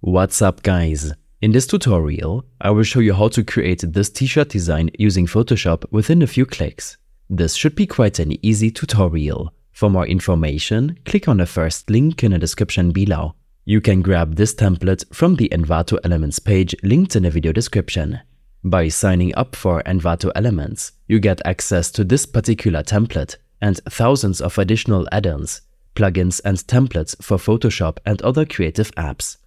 What's up guys? In this tutorial, I will show you how to create this t-shirt design using Photoshop within a few clicks. This should be quite an easy tutorial. For more information, click on the first link in the description below. You can grab this template from the Envato Elements page linked in the video description. By signing up for Envato Elements, you get access to this particular template and thousands of additional add-ons, plugins and templates for Photoshop and other creative apps.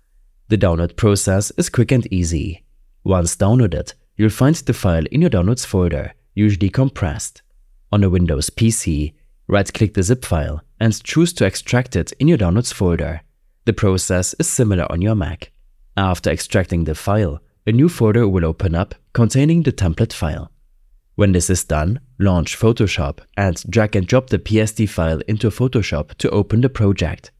The download process is quick and easy. Once downloaded, you'll find the file in your Downloads folder, usually compressed. On a Windows PC, right-click the zip file and choose to extract it in your Downloads folder. The process is similar on your Mac. After extracting the file, a new folder will open up containing the template file. When this is done, launch Photoshop and drag and drop the PSD file into Photoshop to open the project.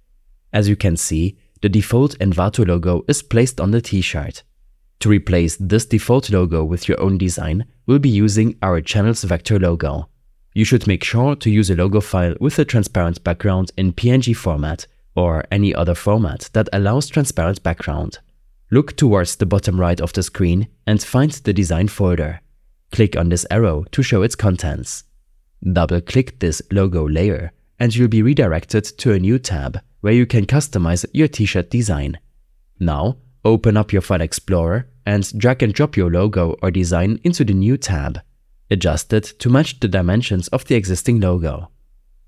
As you can see, the default Envato logo is placed on the t-shirt. To replace this default logo with your own design, we'll be using our channel's vector logo. You should make sure to use a logo file with a transparent background in PNG format or any other format that allows transparent background. Look towards the bottom right of the screen and find the design folder. Click on this arrow to show its contents. Double-click this logo layer and you'll be redirected to a new tab where you can customize your t-shirt design. Now, open up your File Explorer and drag and drop your logo or design into the new tab. Adjust it to match the dimensions of the existing logo.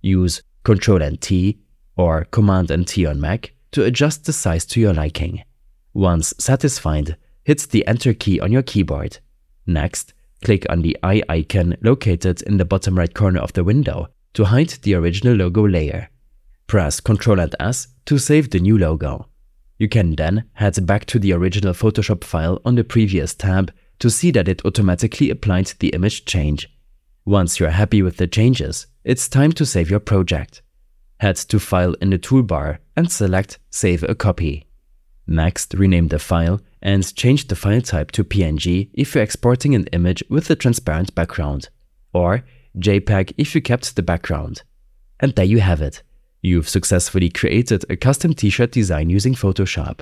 Use Ctrl and T or Command and T on Mac to adjust the size to your liking. Once satisfied, hit the Enter key on your keyboard. Next, click on the eye icon located in the bottom right corner of the window to hide the original logo layer. Press Ctrl and S to save the new logo. You can then head back to the original Photoshop file on the previous tab to see that it automatically applied the image change. Once you're happy with the changes, it's time to save your project. Head to File in the toolbar and select Save a Copy. Next, rename the file and change the file type to PNG if you're exporting an image with a transparent background, or JPEG if you kept the background. And there you have it. You've successfully created a custom t-shirt design using Photoshop.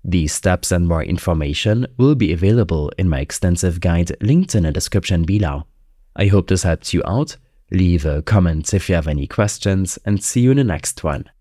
These steps and more information will be available in my extensive guide linked in the description below. I hope this helped you out. Leave a comment if you have any questions and see you in the next one.